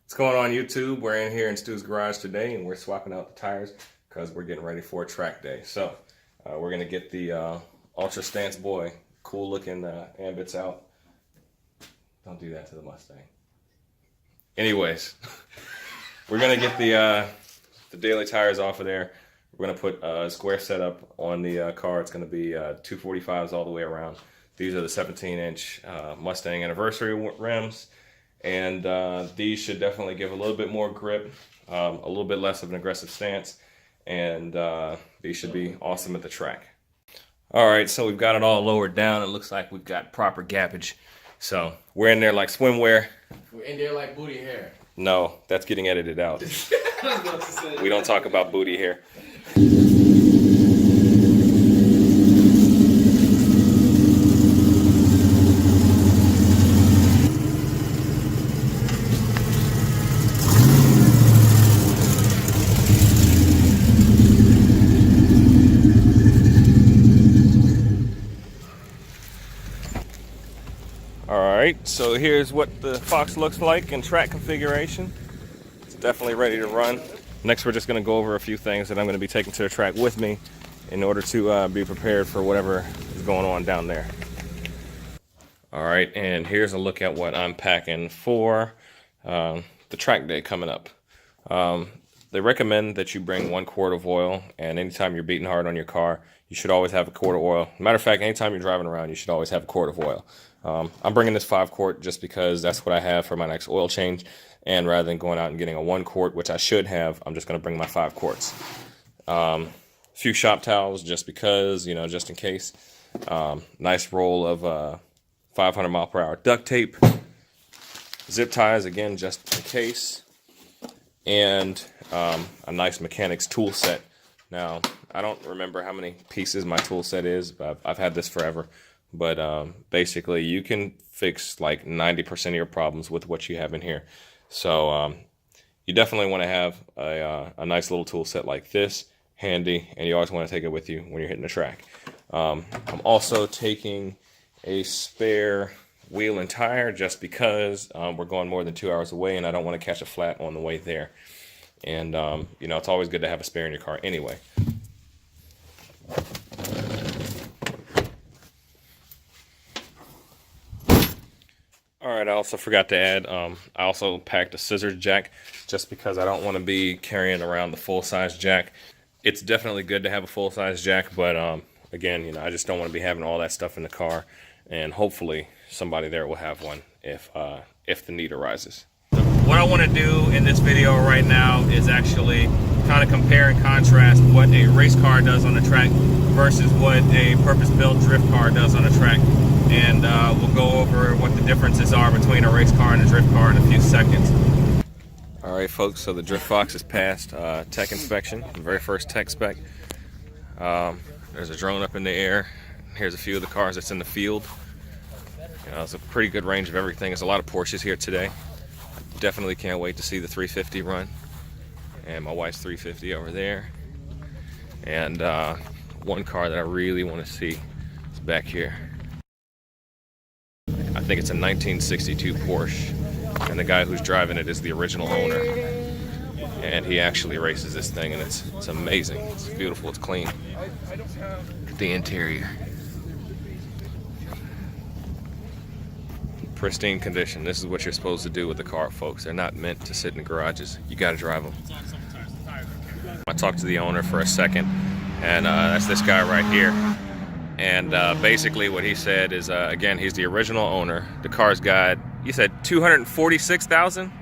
What's going on YouTube? We're in here in Stu's garage today and we're swapping out the tires because we're getting ready for a track day. So we're going to get the Ultra Stance Boy, cool looking ambits out. Don't do that to the Mustang. Anyways, we're going to get the daily tires off of there. We're going to put a square setup on the car. It's going to be 245s all the way around. These are the 17-inch Mustang anniversary rims. And these should definitely give a little bit more grip, a little bit less of an aggressive stance, and these should be awesome at the track. All right, so we've got it all lowered down. It looks like we've got proper gappage. So we're in there like swimwear. We're in there like booty hair. No, that's getting edited out. We don't talk about booty hair. Alright, so here's what the Fox looks like in track configuration. It's definitely ready to run. Next we're just going to go over a few things that I'm going to be taking to the track with me in order to be prepared for whatever is going on down there. Alright, and here's a look at what I'm packing for the track day coming up. They recommend that you bring 1 quart of oil, and anytime you're beating hard on your car, you should always have a quart of oil. Matter of fact, anytime you're driving around, you should always have a quart of oil. I'm bringing this 5 quart just because that's what I have for my next oil change, and rather than going out and getting a 1 quart, which I should have, I'm just going to bring my 5 quarts. A few shop towels just because, you know, just in case. Nice roll of 500 mile per hour duct tape. Zip ties, again, just in case. And a nice mechanics tool set. Now, I don't remember how many pieces my tool set is, but I've had this forever. But basically, you can fix like 90% of your problems with what you have in here. So you definitely want to have a nice little tool set like this handy, and you always want to take it with you when you're hitting the track. I'm also taking a spare wheel and tire just because we're going more than 2 hours away, and I don't want to catch a flat on the way there. And you know, it's always good to have a spare in your car anyway. Alright, I also forgot to add, I also packed a scissors jack just because I don't want to be carrying around the full-size jack. It's definitely good to have a full-size jack, but again, you know, I just don't want to be having all that stuff in the car, and hopefully somebody there will have one if the need arises. What I want to do in this video right now is actually kind of compare and contrast what a race car does on the track versus what a purpose-built drift car does on the track. And we'll go over what the differences are between a race car and a drift car in a few seconds. Alright folks, so the Drift Fox has passed tech inspection, the very first tech spec. There's a drone up in the air. Here's a few of the cars that's in the field. You know, it's a pretty good range of everything. There's a lot of Porsches here today. Definitely can't wait to see the 350 run. And my wife's 350 over there. And one car that I really want to see is back here. I think it's a 1962 Porsche, and the guy who's driving it is the original owner. And he actually races this thing, and it's amazing. It's beautiful, it's clean. Look at the interior. Pristine condition. This is what you're supposed to do with the car, folks. They're not meant to sit in the garages. You gotta drive them. I talked to the owner for a second, and that's this guy right here. And basically what he said is, again, he's the original owner. The car's got, you said 246,000?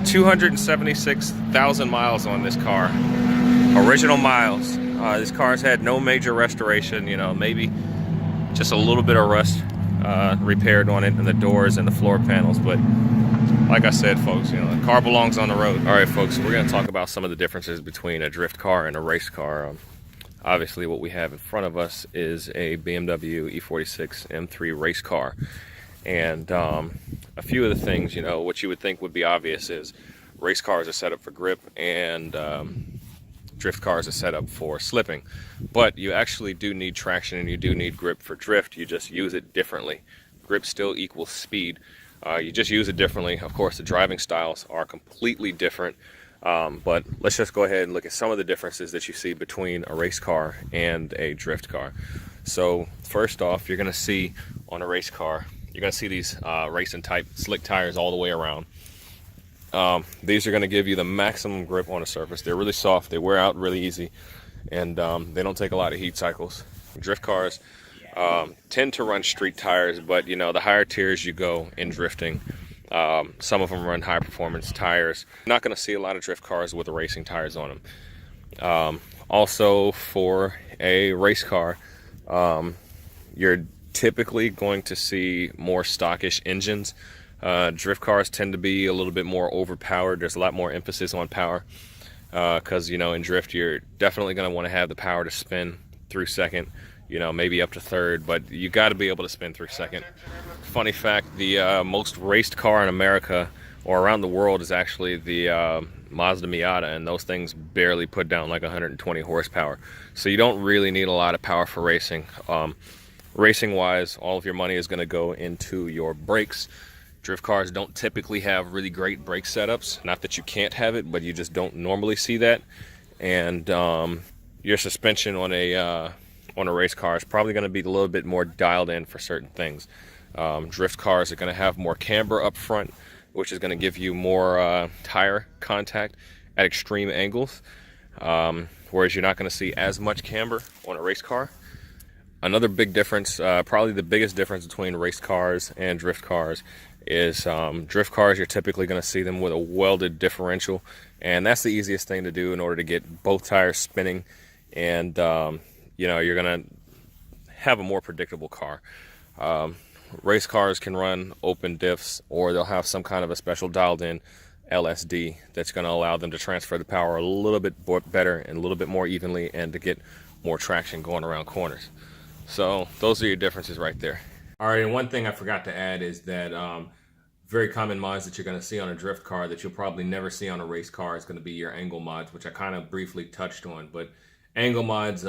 276,000 miles on this car. Original miles. This car's had no major restoration, you know, maybe just a little bit of rust repaired on it and the doors and the floor panels. But like I said, folks, you know, the car belongs on the road. All right, folks, we're going to talk about some of the differences between a drift car and a race car. Obviously, what we have in front of us is a BMW E46 M3 race car. And a few of the things, you know, what you would think would be obvious is race cars are set up for grip and drift cars are set up for slipping. But you actually do need traction and you do need grip for drift. You just use it differently. Grip still equals speed. You just use it differently. Of course, the driving styles are completely different. But let's just go ahead and look at some of the differences that you see between a race car and a drift car. So first off, you're going to see on a race car, you're going to see these racing type slick tires all the way around. These are going to give you the maximum grip on a surface. They're really soft, they wear out really easy, and they don't take a lot of heat cycles. Drift cars tend to run street tires, but you know, the higher tiers you go in drifting, some of them run high performance tires. You're not going to see a lot of drift cars with the racing tires on them. Also, for a race car, you're typically going to see more stockish engines. Drift cars tend to be a little bit more overpowered. There's a lot more emphasis on power because, you know, in drift you're definitely going to want to have the power to spin through second, you know, maybe up to third, but you got to be able to spin through second. Funny fact, the most raced car in America or around the world is actually the Mazda Miata, and those things barely put down like 120 horsepower. So you don't really need a lot of power for racing. Racing wise, all of your money is going to go into your brakes. Drift cars don't typically have really great brake setups. Not that you can't have it, but you just don't normally see that. And your suspension on a race car is probably going to be a little bit more dialed in for certain things. Drift cars are going to have more camber up front, which is going to give you more tire contact at extreme angles, whereas you're not going to see as much camber on a race car. Another big difference, probably the biggest difference between race cars and drift cars, is drift cars, you're typically going to see them with a welded differential, and that's the easiest thing to do in order to get both tires spinning, and you know, you're going to have a more predictable car. Race cars can run open diffs, or they'll have some kind of a special dialed in LSD that's going to allow them to transfer the power a little bit better and a little bit more evenly, and to get more traction going around corners. So those are your differences right there. All right, and one thing I forgot to add is that very common mods that you're going to see on a drift car that you'll probably never see on a race car is going to be your angle mods, which I kind of briefly touched on. But angle mods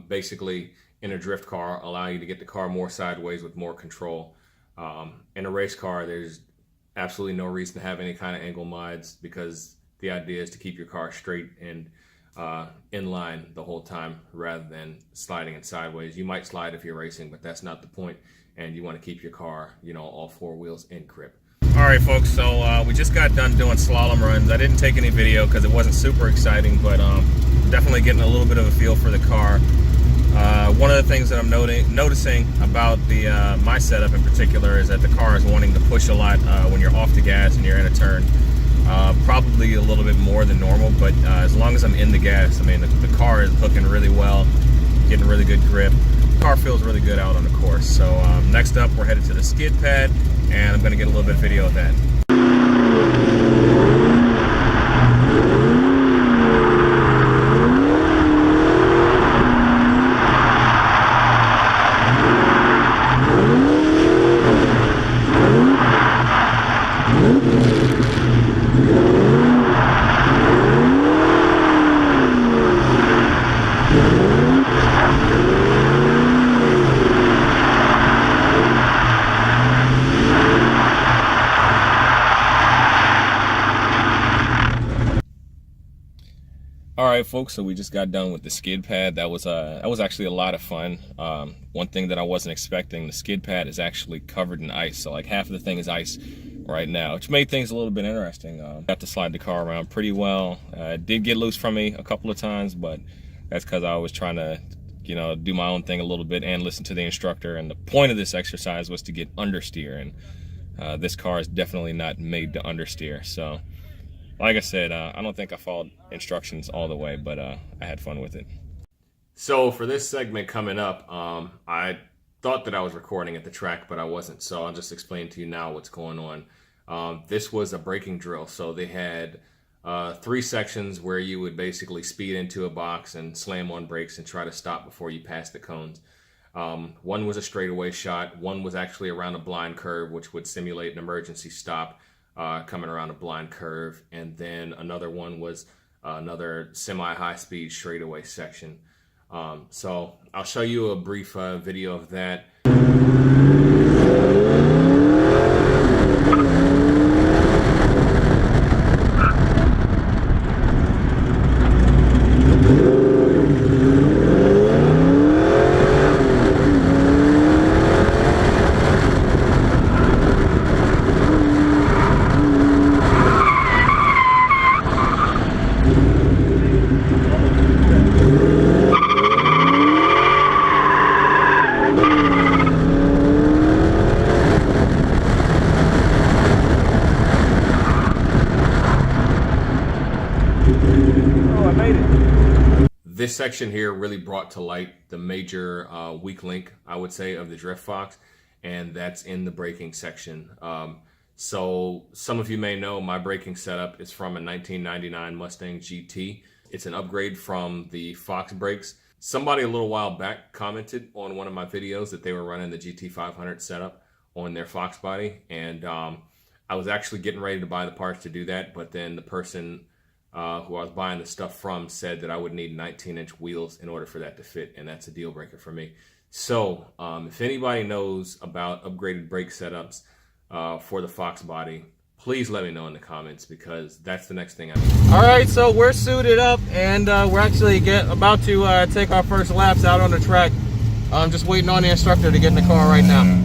basically in a drift car allow you to get the car more sideways with more control. In a race car, there's absolutely no reason to have any kind of angle mods, because the idea is to keep your car straight and in line the whole time rather than sliding it sideways. You might slide if you're racing, but that's not the point, and you want to keep your car, you know, all four wheels in grip. All right, folks, so we just got done doing slalom runs. I didn't take any video because it wasn't super exciting, but definitely getting a little bit of a feel for the car. One of the things that I'm noticing about the my setup in particular is that the car is wanting to push a lot when you're off the gas and you're in a turn. Probably a little bit more than normal, but as long as I'm in the gas, I mean, the car is hooking really well, getting really good grip. The car feels really good out on the course. So next up, we're headed to the skid pad, and I'm going to get a little bit of video of that. All right, folks, so we just got done with the skid pad. That was actually a lot of fun. One thing that I wasn't expecting, the skid pad is actually covered in ice. So like half of the thing is ice right now, which made things a little bit interesting. Got to slide the car around pretty well. It did get loose from me a couple of times, but that's because I was trying to, you know, do my own thing a little bit and listen to the instructor. And the point of this exercise was to get understeer, and this car is definitely not made to understeer. So like I said, I don't think I followed instructions all the way, but I had fun with it. So for this segment coming up, I thought that I was recording at the track, but I wasn't. So I'll just explain to you now what's going on. This was a braking drill. So they had 3 sections where you would basically speed into a box and slam on brakes and try to stop before you pass the cones. One was a straightaway shot. One was actually around a blind curve, which would simulate an emergency stop. Coming around a blind curve, and then another one was another semi-high-speed straightaway section. So I'll show you a brief video of that. I made it. This section here really brought to light the major weak link, I would say, of the Drift Fox, and that's in the braking section. So some of you may know my braking setup is from a 1999 Mustang GT. It's an upgrade from the Fox brakes. Somebody a little while back commented on one of my videos that they were running the GT500 setup on their Fox body, and I was actually getting ready to buy the parts to do that, but then the person who I was buying the stuff from said that I would need 19-inch wheels in order for that to fit, and that's a deal breaker for me. So if anybody knows about upgraded brake setups for the Fox body, please let me know in the comments, because that's the next thing I need. All right, so we're suited up, and we're actually about to take our first laps out on the track. I'm just waiting on the instructor to get in the car right now.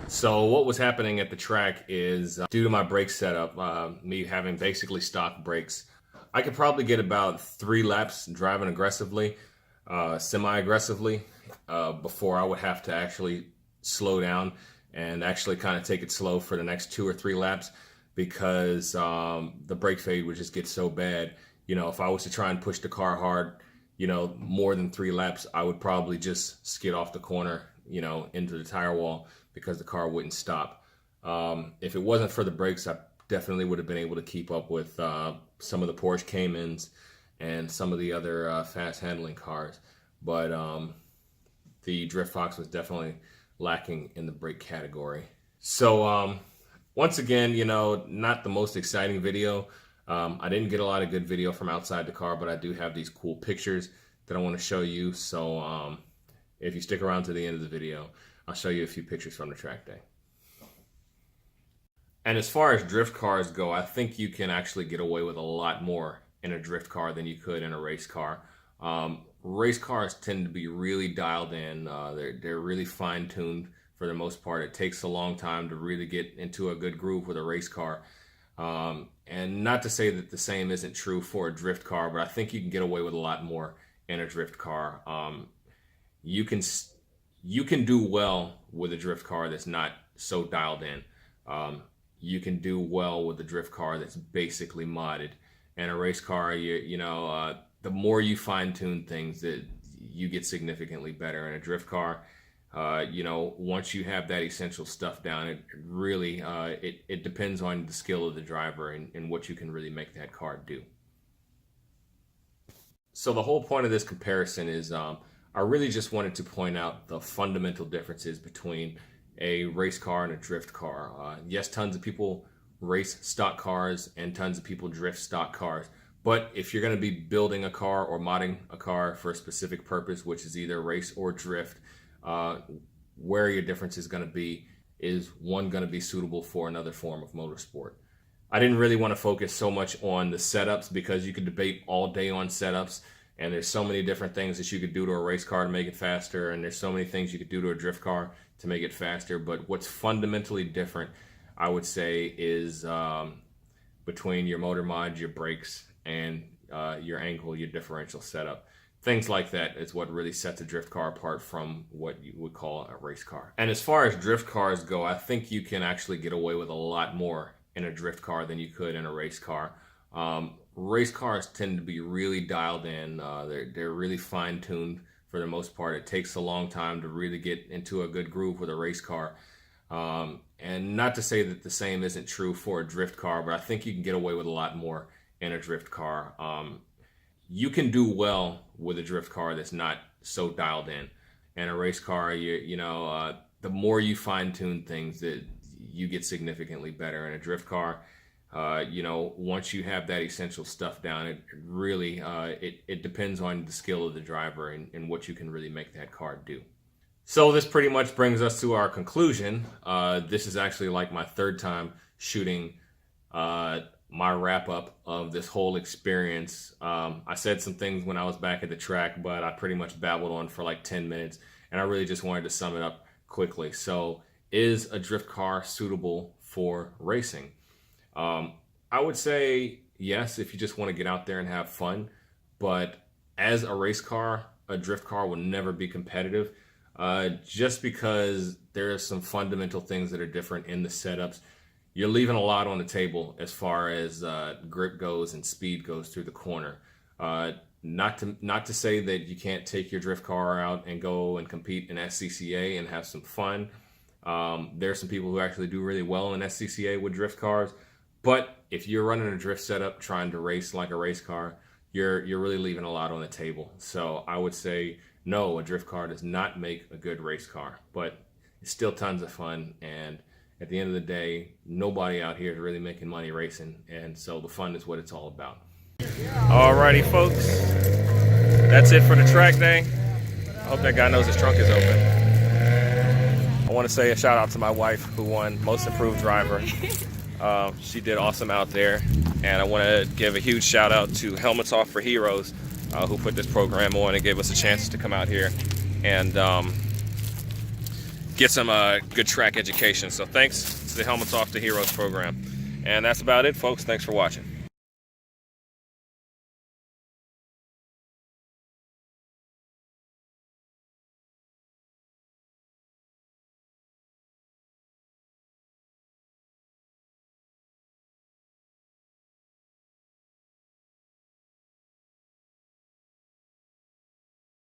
So what was happening at the track is, due to my brake setup, me having basically stock brakes, I could probably get about 3 laps driving aggressively, semi-aggressively, before I would have to actually slow down and actually kind of take it slow for the next 2 or 3 laps, because the brake fade would just get so bad. You know, if I was to try and push the car hard, you know, more than 3 laps, I would probably just skid off the corner, you know, into the tire wall, because the car wouldn't stop. If it wasn't for the brakes, I definitely would have been able to keep up with some of the Porsche Caymans and some of the other fast handling cars. But the Drift Fox was definitely lacking in the brake category. So once again, you know, not the most exciting video. I didn't get a lot of good video from outside the car, but I do have these cool pictures that I want to show you. So if you stick around to the end of the video, I'll show you a few pictures from the track day. And as far as drift cars go, I think you can actually get away with a lot more in a drift car than you could in a race car. Race cars tend to be really dialed in. They're really fine-tuned for the most part. It takes a long time to really get into a good groove with a race car. And not to say that the same isn't true for a drift car, but I think you can get away with a lot more in a drift car. You can do well with a drift car that's not so dialed in. You can do well with a drift car that's basically modded. And a race car, the more you fine-tune things, that you get significantly better. In a drift car, once you have that essential stuff down, it really it depends on the skill of the driver and what you can really make that car do. So the whole point of this comparison is I really just wanted to point out the fundamental differences between a race car and a drift car. Yes, tons of people race stock cars and tons of people drift stock cars. But if you're going to be building a car or modding a car for a specific purpose, which is either race or drift, where your difference is going to be is one going to be suitable for another form of motorsport. I didn't really want to focus so much on the setups, because you could debate all day on setups, and there's so many different things that you could do to a race car to make it faster, and there's so many things you could do to a drift car to make it faster. But what's fundamentally different, I would say, is between your motor mod, your brakes, and your angle, your differential setup. Things like that is what really sets a drift car apart from what you would call a race car. And as far as drift cars go, I think you can actually get away with a lot more in a drift car than you could in a race car. Race cars tend to be really dialed in. They're really fine-tuned for the most part. It takes a long time to really get into a good groove with a race car. And not to say that the same isn't true for a drift car, but I think you can get away with a lot more in a drift car. You can do well with a drift car that's not so dialed in. And a race car, the more you fine-tune things, that you get significantly better. In a drift car, once you have that essential stuff down, it really it depends on the skill of the driver and what you can really make that car do. So this pretty much brings us to our conclusion. This is actually like my third time shooting my wrap up of this whole experience. I said some things when I was back at the track, but I pretty much babbled on for like 10 minutes, and I really just wanted to sum it up quickly. So, is a drift car suitable for racing? I would say yes, if you just want to get out there and have fun. But as a race car, a drift car will never be competitive, just because there are some fundamental things that are different in the setups. You're leaving a lot on the table as far as grip goes and speed goes through the corner. Not to say that you can't take your drift car out and go and compete in SCCA and have some fun. There are some people who actually do really well in SCCA with drift cars. But if you're running a drift setup trying to race like a race car, you're really leaving a lot on the table. So I would say no, a drift car does not make a good race car, but it's still tons of fun. And at the end of the day, nobody out here is really making money racing, and so the fun is what it's all about. Alrighty, folks. That's it for the track day. I hope that guy knows his trunk is open. I want to say a shout out to my wife who won Most Improved Driver. She did awesome out there. And I want to give a huge shout out to Helmets Off for Heroes, who put this program on and gave us a chance to come out here and get some good track education. So thanks to the Helmets Off to Heroes program. And that's about it, folks. Thanks for watching.